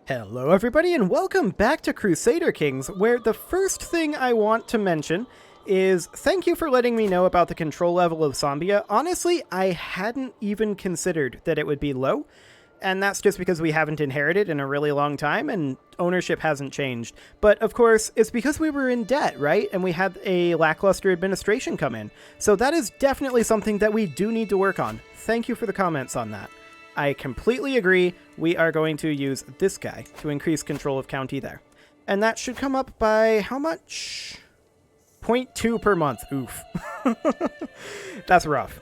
Hello everybody and welcome back to Crusader Kings, where the first thing I want to mention is thank you for letting me know about the control level of Zambia. Honestly, I hadn't even considered that it would be low, and that's just because we haven't inherited in a really long time and ownership hasn't changed. But of course, it's because we were in debt, right? And we had a lackluster administration come in. So that is definitely something that we do need to work on. Thank you for the comments on that. I completely agree. We are going to use this guy to increase control of county there. And that should come up by how much? 0.2 per month. Oof. That's rough.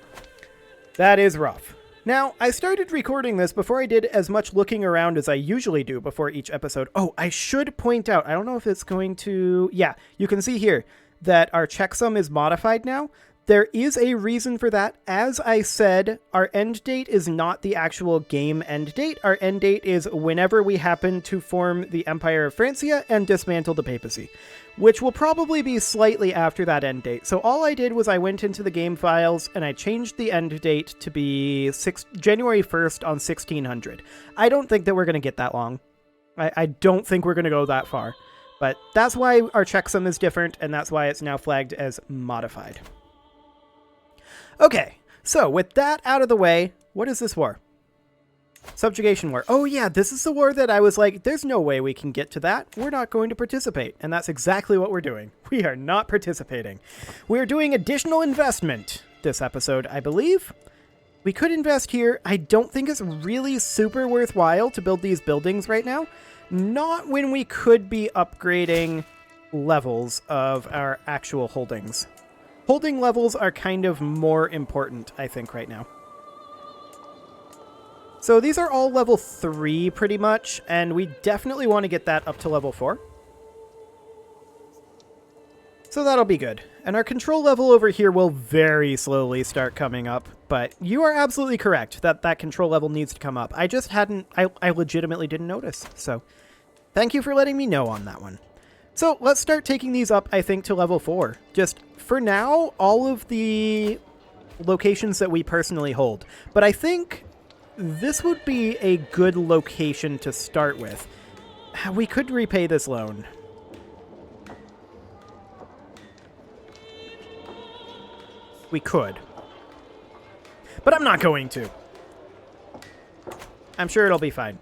That is rough. Now, I started recording this before I did as much looking around as I usually do before each episode. Oh, I should point out, I don't know if it's going to... Yeah, you can see here that our checksum is modified now. There is a reason for that. As I said, our end date is not the actual game end date. Our end date is whenever we happen to form the Empire of Francia and dismantle the papacy, which will probably be slightly after that end date. So all I did was I went into the game files and I changed the end date to be January 1st on 1600. I don't think that we're going to get that long. I don't think we're going to go that far. But that's why our checksum is different, and that's why it's now flagged as modified. Okay, so with that out of the way, what is this war? Subjugation war. Oh yeah, this is the war that I was like, there's no way we can get to that. We're not going to participate. And that's exactly what we're doing. We are not participating. We're doing additional investment this episode, I believe. We could invest here. I don't think it's really super worthwhile to build these buildings right now. Not when we could be upgrading levels of our actual holdings. Holding levels are kind of more important, I think, right now. So these are all level 3 pretty much, and we definitely want to get that up to level 4. So that'll be good. And our control level over here will very slowly start coming up, but you are absolutely correct that that control level needs to come up. I just hadn't, I legitimately didn't notice, so thank you for letting me know on that one. So let's start taking these up, I think, to level 4. Just for now, all of the locations that we personally hold. But I think this would be a good location to start with. We could repay this loan. We could. But I'm not going to. I'm sure it'll be fine.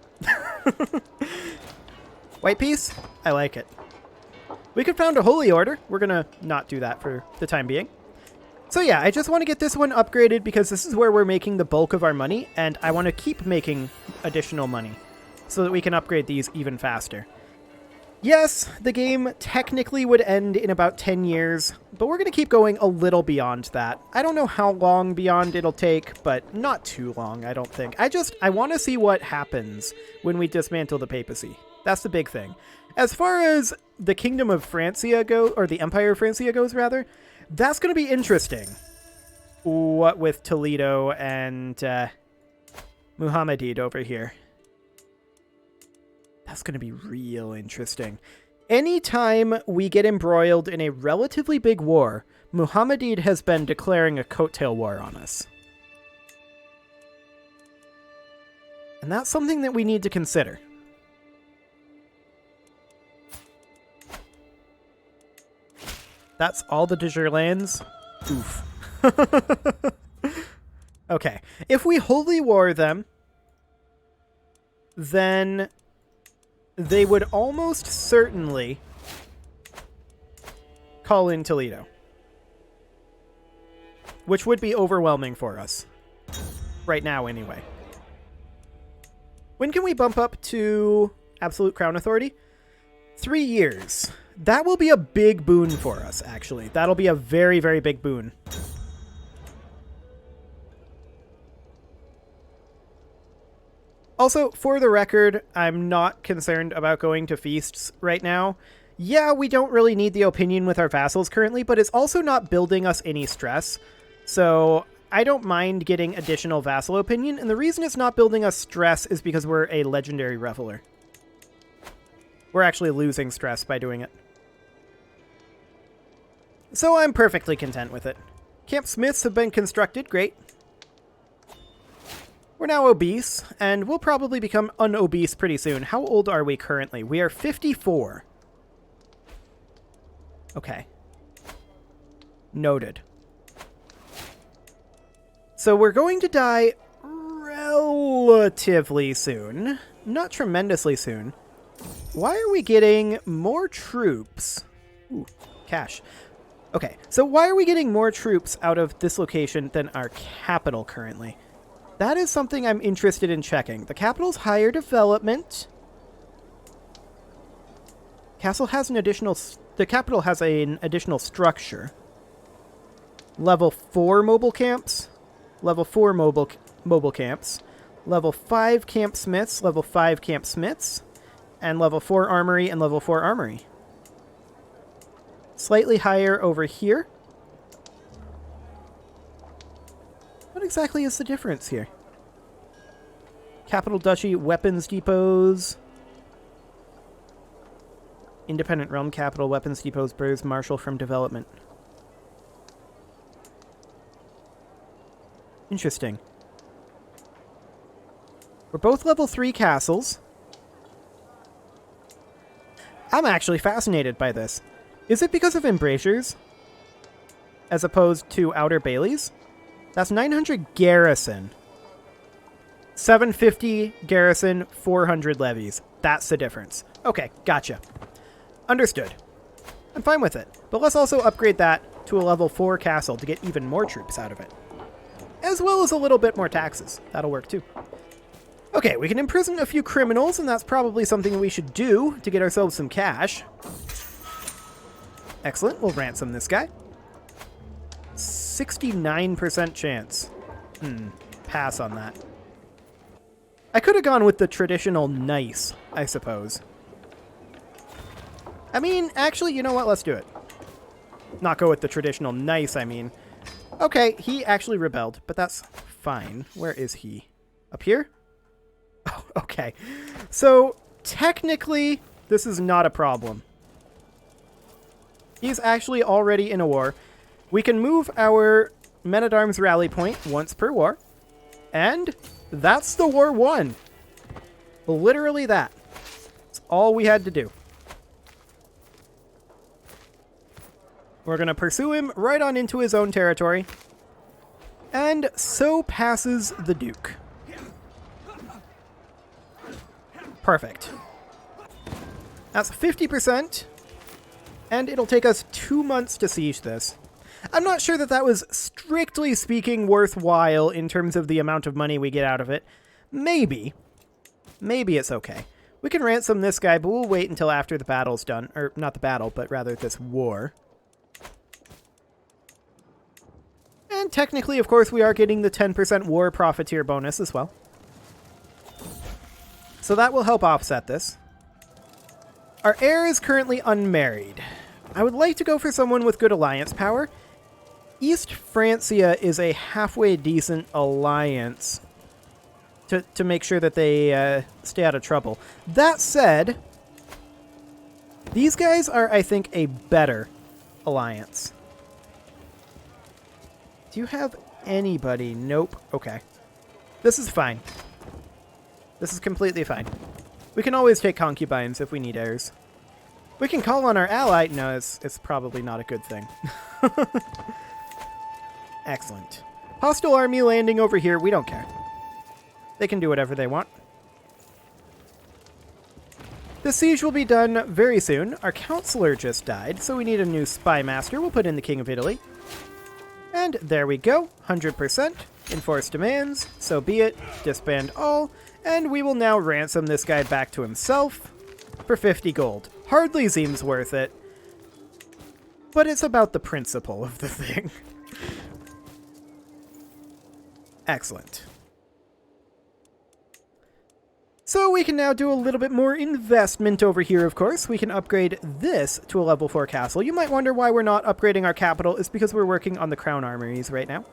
White piece? I like it. We could found a holy order. We're going to not do that for the time being. So yeah, I just want to get this one upgraded because this is where we're making the bulk of our money, and I want to keep making additional money so that we can upgrade these even faster. Yes, the game technically would end in about 10 years, but we're going to keep going a little beyond that. I don't know how long beyond it'll take, but not too long, I don't think. I want to see what happens when we dismantle the papacy. That's the big thing. As far as the Kingdom of Francia goes, or the Empire of Francia goes, rather, that's going to be interesting. What with Toledo and Muhammadid over here. That's going to be real interesting. Anytime we get embroiled in a relatively big war, Muhammadid has been declaring a coattail war on us. And that's something that we need to consider. That's all the de jure lands? Oof. Okay. If we holy war them, then they would almost certainly call in Toledo. Which would be overwhelming for us. Right now, anyway. When can we bump up to Absolute Crown Authority? 3 years. That will be a big boon for us, actually. That'll be a very, very big boon. Also, for the record, I'm not concerned about going to feasts right now. Yeah, we don't really need the opinion with our vassals currently, but it's also not building us any stress. So I don't mind getting additional vassal opinion, and the reason it's not building us stress is because we're a legendary reveler. We're actually losing stress by doing it. So I'm perfectly content with it. Camp Smiths have been constructed. Great. We're now obese, and we'll probably become unobese pretty soon. How old are we currently? We are 54. Okay. Noted. So we're going to die relatively soon. Not tremendously soon. Why are we getting more troops? Ooh, cash. Okay, so why are we getting more troops out of this location than our capital currently? That is something I'm interested in checking. The capital's higher development. The capital has an additional structure. Level 4 mobile camps. Level 4 mobile camps. Level 5 camp smiths. Level 5 camp smiths. And level 4 armory and level 4 armory. Slightly higher over here. What exactly is the difference here? Capital Duchy weapons depots. Independent realm capital weapons depots burrs marshal from development. Interesting. We're both level 3 castles. I'm actually fascinated by this. Is it because of embrasures as opposed to outer bailies? That's 900 garrison. 750 garrison, 400 levies. That's the difference. Okay, gotcha. Understood. I'm fine with it. But let's also upgrade that to a level 4 castle to get even more troops out of it. As well as a little bit more taxes. That'll work too. Okay, we can imprison a few criminals, and that's probably something we should do to get ourselves some cash. Excellent. We'll ransom this guy. 69% chance. Pass on that. I could have gone with the traditional nice, I suppose. I mean, actually, you know what? Let's do it. Not go with the traditional nice, I mean. Okay, he actually rebelled, but that's fine. Where is he? Up here? Oh, okay. So, technically, this is not a problem. He's actually already in a war. We can move our men-at-arms rally point once per war. And that's the war won. Literally that. That's all we had to do. We're going to pursue him right on into his own territory. And so passes the Duke. Perfect. That's 50%. And it'll take us 2 months to siege this. I'm not sure that that was, strictly speaking, worthwhile in terms of the amount of money we get out of it. Maybe. Maybe it's okay. We can ransom this guy, but we'll wait until after the battle's done. Or, not the battle, but rather this war. And technically, of course, we are getting the 10% war profiteer bonus as well. So that will help offset this. Our heir is currently unmarried. I would like to go for someone with good alliance power. East Francia is a halfway decent alliance to make sure that they stay out of trouble. That said, these guys are, I think, a better alliance. Do you have anybody? Nope. Okay. This is fine. This is completely fine. We can always take concubines if we need heirs. We can call on our ally. No, it's probably not a good thing. Excellent. Hostile army landing over here. We don't care. They can do whatever they want. The siege will be done very soon. Our counselor just died, so we need a new spy master. We'll put in the King of Italy. And there we go. 100%. Enforce demands. So be it. Disband all. And we will now ransom this guy back to himself for 50 gold. Hardly seems worth it. But it's about the principle of the thing. Excellent. So we can now do a little bit more investment over here, of course. We can upgrade this to a level 4 castle. You might wonder why we're not upgrading our capital. It's because we're working on the crown armories right now.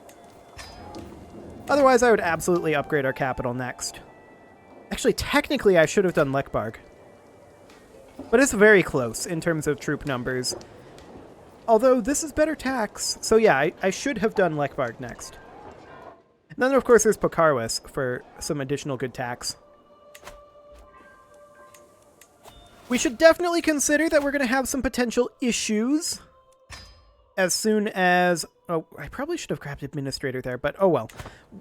Otherwise, I would absolutely upgrade our capital next. Actually, technically, I should have done Lekbarg. But it's very close in terms of troop numbers. Although, this is better tax. So yeah, I should have done Lekbarg next. And then, of course, there's Pokarwis for some additional good tax. We should definitely consider that we're going to have some potential issues as soon as... Oh, I probably should have grabbed Administrator there, but oh well.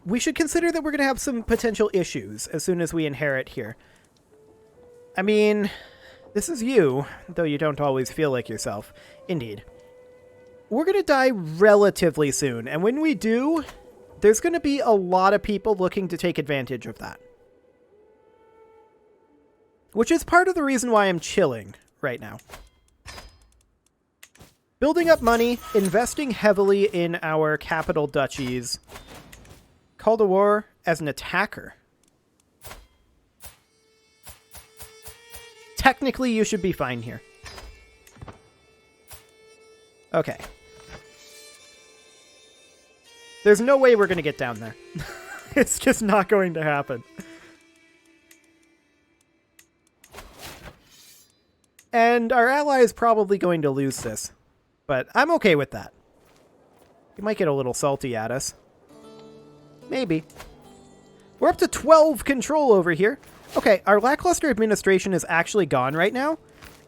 We should consider that we're going to have some potential issues as soon as we inherit here. I mean, this is you, though you don't always feel like yourself. Indeed. We're going to die relatively soon, and when we do, there's going to be a lot of people looking to take advantage of that. Which is part of the reason why I'm chilling right now. Building up money, investing heavily in our capital duchies. Call to war as an attacker. Technically, you should be fine here. Okay. There's no way we're going to get down there. It's just not going to happen. And our ally is probably going to lose this. But I'm okay with that. He might get a little salty at us. Maybe. We're up to 12 control over here. Okay, our lackluster administration is actually gone right now.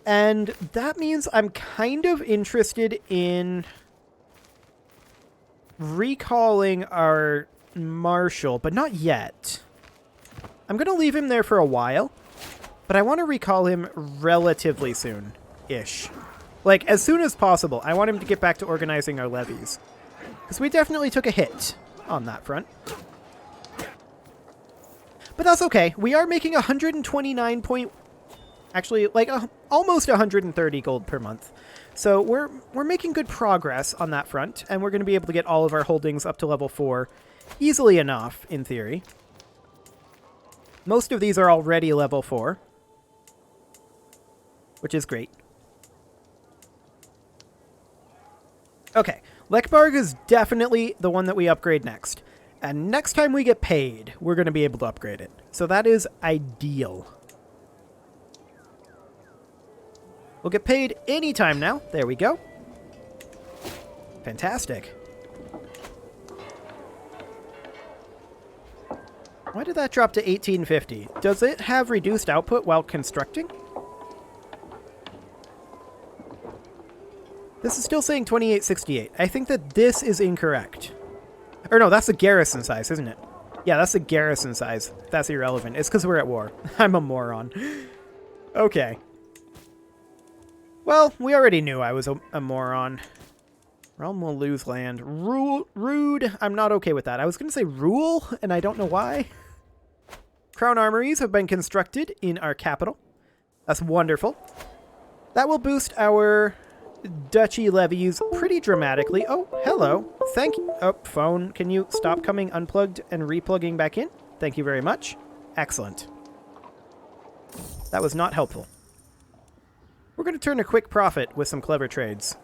And that means I'm kind of interested in recalling our marshal, but not yet. I'm going to leave him there for a while, but I want to recall him relatively soon-ish. Like, as soon as possible. I want him to get back to organizing our levies. Because we definitely took a hit on that front. But that's okay. We are making 129 point... Actually, like, almost 130 gold per month. So we're making good progress on that front, and we're going to be able to get all of our holdings up to level 4 easily enough, in theory. Most of these are already level 4, which is great. Okay, Lekbarg is definitely the one that we upgrade next. And next time we get paid, we're going to be able to upgrade it. So that is ideal. We'll get paid anytime now. There we go. Fantastic. Why did that drop to 1850? Does it have reduced output while constructing? This is still saying 2868. I think that this is incorrect. Or no, that's the garrison size, isn't it? Yeah, that's the garrison size. That's irrelevant. It's because we're at war. I'm a moron. Okay. Well, we already knew I was a moron. Realm will lose land. Rude. I'm not okay with that. I was going to say rule, and I don't know why. Crown armories have been constructed in our capital. That's wonderful. That will boost our duchy levies pretty dramatically. Oh, hello. Thank you. Oh, phone. Can you stop coming unplugged and replugging back in? Thank you very much. Excellent. That was not helpful. We're going to turn a quick profit with some clever trades.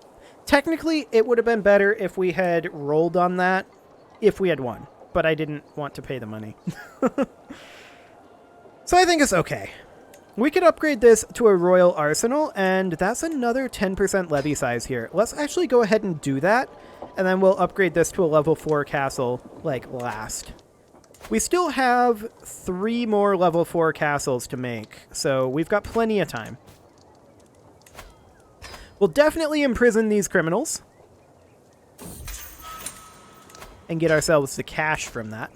Technically, it would have been better if we had rolled on that if we had won, but I didn't want to pay the money. So I think it's okay. We could upgrade this to a royal arsenal, and that's another 10% levy size here. Let's actually go ahead and do that, and then we'll upgrade this to a level 4 castle, like, last. We still have 3 more level 4 castles to make, so we've got plenty of time. We'll definitely imprison these criminals and get ourselves the cash from that.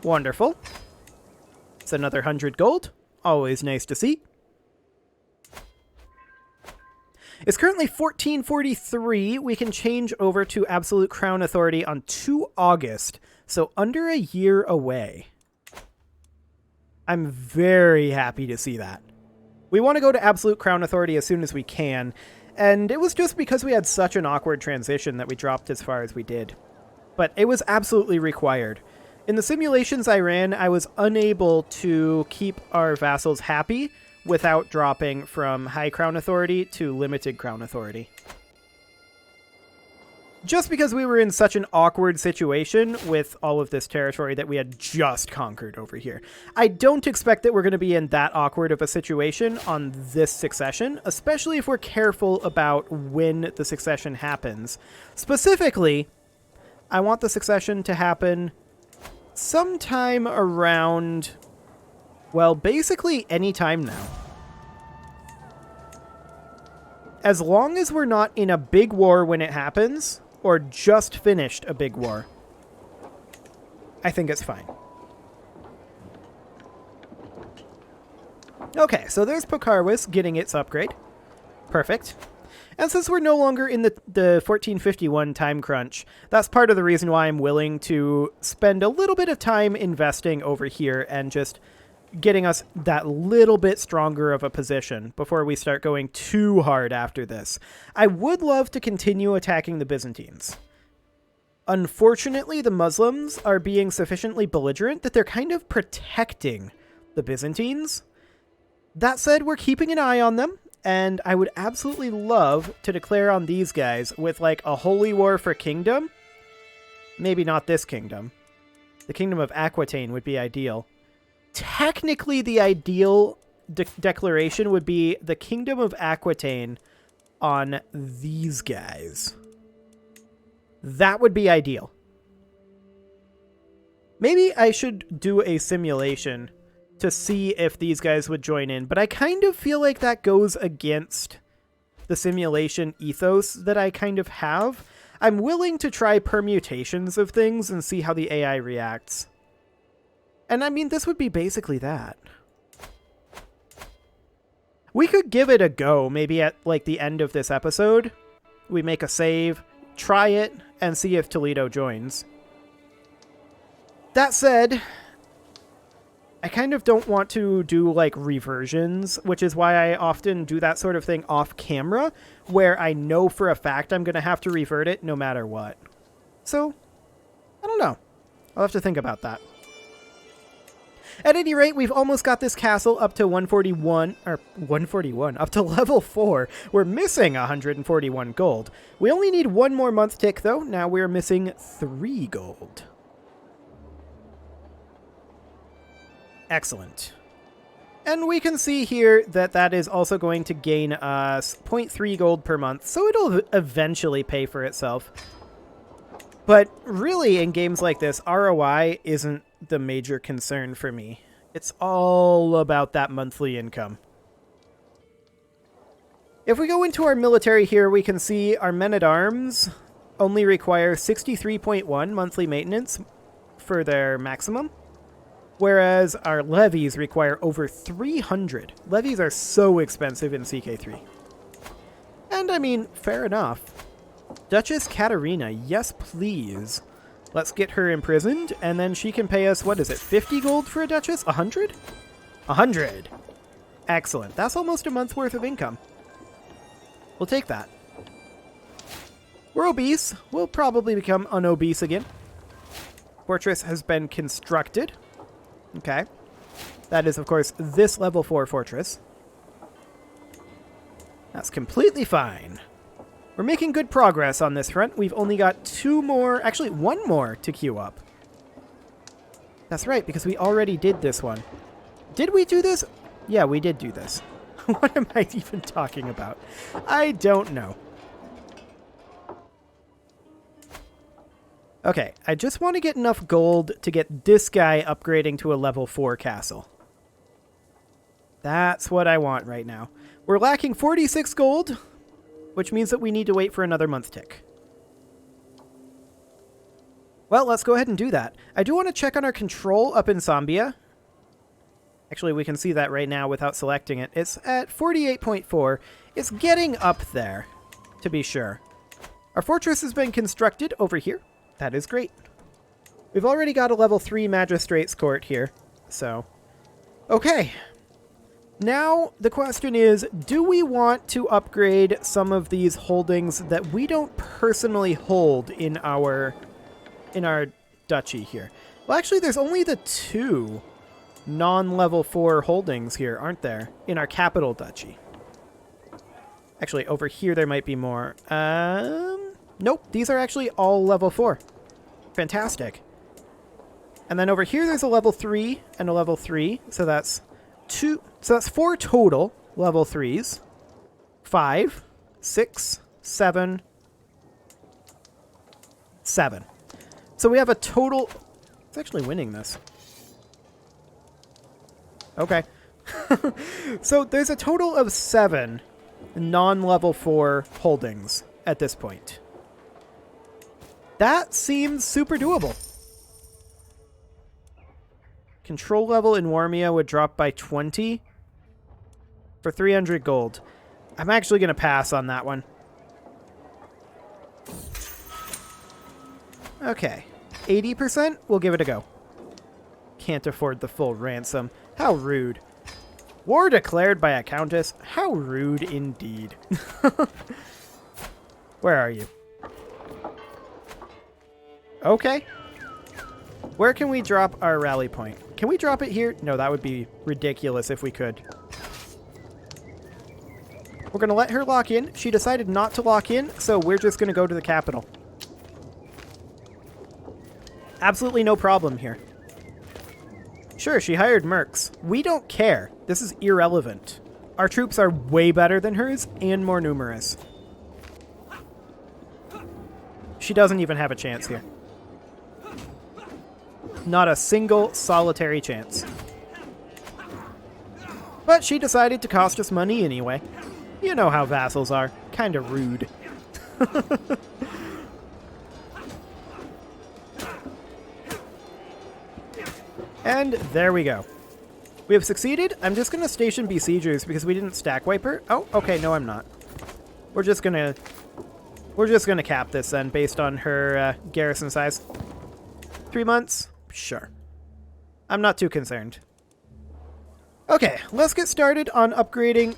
Wonderful. It's another 100 gold. Always nice to see. It's currently 1443. We can change over to Absolute Crown Authority on 2 August, so under a year away. I'm very happy to see that. We want to go to Absolute Crown Authority as soon as we can, and it was just because we had such an awkward transition that we dropped as far as we did. But it was absolutely required. In the simulations I ran, I was unable to keep our vassals happy without dropping from High Crown Authority to Limited Crown Authority. just because we were in such an awkward situation with all of this territory that we had just conquered over here. I don't expect that we're going to be in that awkward of a situation on this succession, especially if we're careful about when the succession happens. Specifically, I want the succession to happen sometime around, well, basically any time now. As long as we're not in a big war when it happens, or just finished a big war, I think it's fine. Okay, so there's Pokarwis getting its upgrade. Perfect. And since we're no longer in the 1451 time crunch, that's part of the reason why I'm willing to spend a little bit of time investing over here and just getting us that little bit stronger of a position before we start going too hard after this. I would love to continue attacking the Byzantines. Unfortunately, the Muslims are being sufficiently belligerent that they're kind of protecting the Byzantines. That said, we're keeping an eye on them, and I would absolutely love to declare on these guys with like a holy war for kingdom. Maybe not this kingdom. The kingdom of Aquitaine would be ideal. Technically, the ideal declaration would be the Kingdom of Aquitaine on these guys. That would be ideal. Maybe I should do a simulation to see if these guys would join in, but I kind of feel like that goes against the simulation ethos that I kind of have. I'm willing to try permutations of things and see how the AI reacts. And I mean, this would be basically that. We could give it a go, maybe at like the end of this episode. We make a save, try it, and see if Toledo joins. That said, I kind of don't want to do like reversions, which is why I often do that sort of thing off camera, where I know for a fact I'm going to have to revert it no matter what. So, I don't know. I'll have to think about that. At any rate, we've almost got this castle up to 141, up to level 4. We're missing 141 gold. We only need one more month tick, though. Now we're missing 3 gold. Excellent. And we can see here that that is also going to gain us 0.3 gold per month, so it'll eventually pay for itself. But really, in games like this, ROI isn't the major concern for me. It's all about that monthly income. If we go into our military here, we can see our men-at-arms only require 63.1 monthly maintenance for their maximum, whereas our levies require over 300. Levies are so expensive in CK3. And I mean, fair enough. Duchess Katerina, yes please. Let's get her imprisoned, and then she can pay us, what is it, 50 gold for a duchess? 100? 100. Excellent. That's almost a month's worth of income. We'll take that. We're obese. We'll probably become unobese again. Fortress has been constructed. Okay. That is, of course, this level 4 fortress. That's completely fine. We're making good progress on this front. We've only got 2 more, actually 1 more to queue up. That's right, because we already did this one. Did we do this? Yeah, we did do this. What am I even talking about? I don't know. Okay, I just want to get enough gold to get this guy upgrading to a level 4 castle. That's what I want right now. We're lacking 46 gold, which means that we need to wait for another month tick. Well, let's go ahead and do that. I do want to check on our control up in Zambia. Actually, we can see that right now without selecting it. It's at 48.4. It's getting up there, to be sure. Our fortress has been constructed over here. That is great. We've already got a level 3 magistrate's court here, so... Okay. Now, the question is, do we want to upgrade some of these holdings that we don't personally hold in our duchy here? Well, actually, there's only the 2 non-level 4 holdings here, aren't there? In our capital duchy. Actually, over here there might be more. Nope, these are actually all level 4. Fantastic. And then over here there's a level 3 and a level 3, so that's 2. So that's 4 total level 3s. 5, 6, 7, 7. So we have a total... It's actually winning this. Okay. So there's a total of 7 non-level 4 holdings at this point. That seems super doable. Control level in Warmia would drop by 20 for 300 gold. I'm actually going to pass on that one. Okay. 80%? We'll give it a go. Can't afford the full ransom. How rude. War declared by a countess? How rude indeed. Where are you? Okay. Where can we drop our rally point? Can we drop it here? No, that would be ridiculous if we could. We're going to let her lock in. She decided not to lock in, so we're just going to go to the capital. Absolutely no problem here. Sure, she hired mercs. We don't care. This is irrelevant. Our troops are way better than hers and more numerous. She doesn't even have a chance here. Not a single solitary chance. But she decided to cost us money anyway. You know how vassals are. Kinda rude. And there we go. We have succeeded. I'm just going to station besiegers because we didn't stack wipe her. Oh, okay, no I'm not. We're just going to cap this then based on her garrison size. 3 months? Sure. I'm not too concerned. Okay, let's get started on upgrading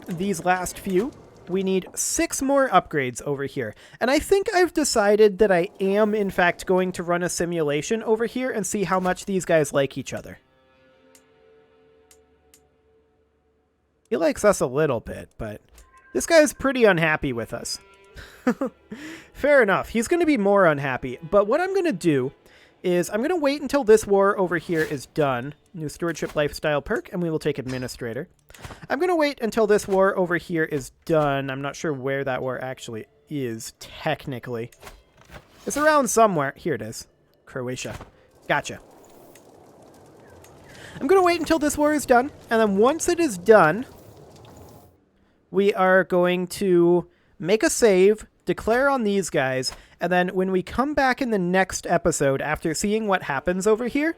these last few. We need 6 more upgrades over here. And I think I've decided that I am, in fact, going to run a simulation over here and see how much these guys like each other. He likes us a little bit, but this guy's pretty unhappy with us. Fair enough. He's going to be more unhappy. But what I'm going to do is I'm going to wait until this war over here is done. New Stewardship Lifestyle perk, and we will take Administrator. I'm going to wait until this war over here is done. I'm not sure where that war actually is, technically. It's around somewhere. Here it is. Croatia. Gotcha. I'm going to wait until this war is done, and then once it is done, we are going to make a save, declare on these guys, and then when we come back in the next episode after seeing what happens over here,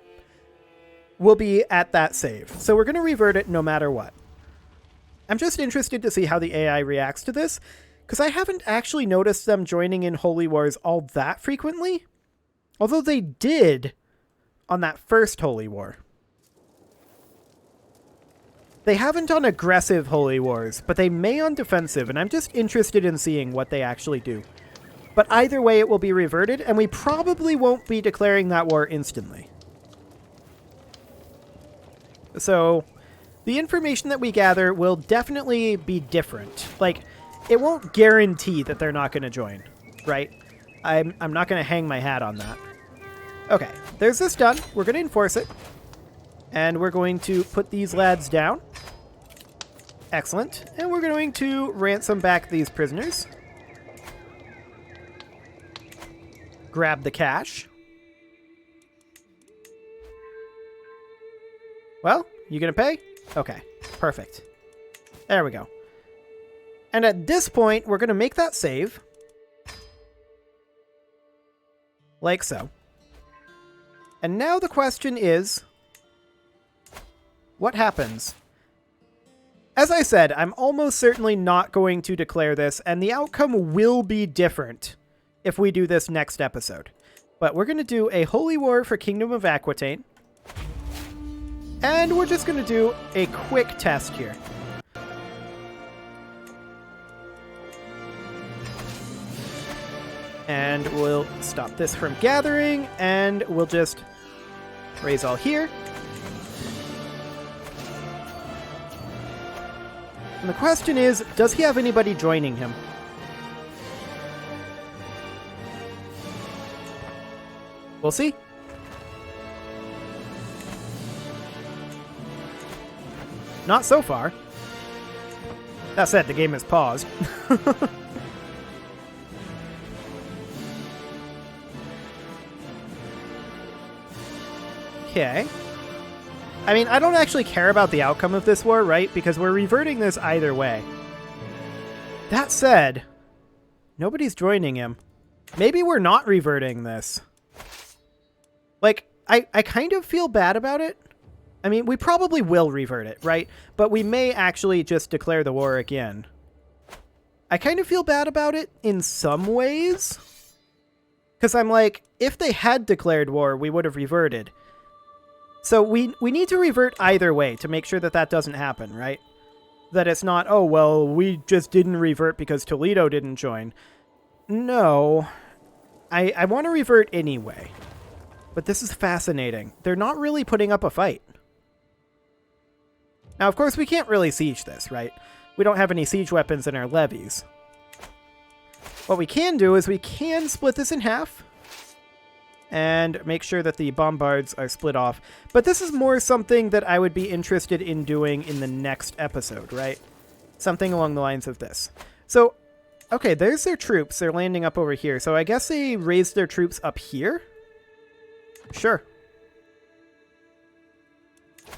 we'll be at that save. So we're going to revert it no matter what. I'm just interested to see how the AI reacts to this, because I haven't actually noticed them joining in Holy Wars all that frequently, although they did on that first Holy War. They haven't on aggressive Holy Wars, but they may on defensive, and I'm just interested in seeing what they actually do. But either way, it will be reverted, and we probably won't be declaring that war instantly. So, the information that we gather will definitely be different. Like, it won't guarantee that they're not going to join, right? I'm not going to hang my hat on that. Okay, there's this done. We're going to enforce it. And we're going to put these lads down. Excellent. And we're going to ransom back these prisoners. Grab the cash. Well, you gonna pay? Okay, perfect. There we go. And at this point, we're gonna make that save. Like so. And now the question is, what happens? As I said, I'm almost certainly not going to declare this, and the outcome will be different if we do this next episode. But we're going to do a Holy War for Kingdom of Aquitaine. And we're just going to do a quick test here. And we'll stop this from gathering, and we'll just raise all here. And the question is, does he have anybody joining him? We'll see. Not so far. That said, the game is paused. Okay. I mean, I don't actually care about the outcome of this war, right? Because we're reverting this either way. That said, nobody's joining him. Maybe we're not reverting this. Like, I kind of feel bad about it. I mean, we probably will revert it, right? But we may actually just declare the war again. I kind of feel bad about it in some ways. Because I'm like, if they had declared war, we would have reverted. So we need to revert either way to make sure that that doesn't happen, right? That it's not, oh, well, we just didn't revert because Toledo didn't join. No. I want to revert anyway. But this is fascinating. They're not really putting up a fight. Now, of course, we can't really siege this, right? We don't have any siege weapons in our levies. What we can do is we can split this in half and make sure that the bombards are split off. But this is more something that I would be interested in doing in the next episode, right? Something along the lines of this. So, okay, there's their troops. They're landing up over here. So I guess they raised their troops up here? Sure.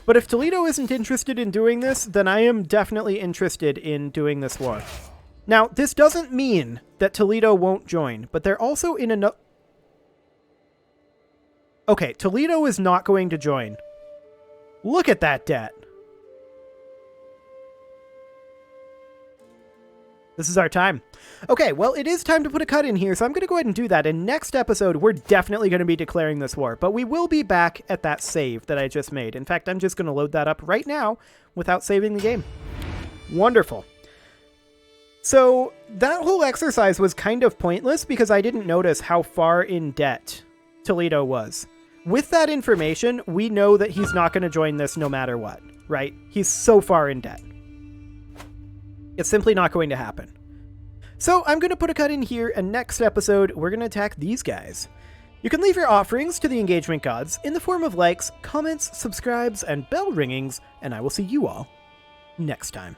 But if Toledo isn't interested in doing this, then I am definitely interested in doing this war. Now, this doesn't mean that Toledo won't join, but they're also in a... Okay, Toledo is not going to join. Look at that debt. This is our time. Okay, well, it is time to put a cut in here, so I'm going to go ahead and do that. In next episode, we're definitely going to be declaring this war, but we will be back at that save that I just made. In fact, I'm just going to load that up right now without saving the game. Wonderful. So that whole exercise was kind of pointless because I didn't notice how far in debt Toledo was. With that information, we know that he's not going to join this no matter what, right? He's so far in debt. It's simply not going to happen. So I'm going to put a cut in here, and next episode, we're going to attack these guys. You can leave your offerings to the engagement gods in the form of likes, comments, subscribes, and bell ringings, and I will see you all next time.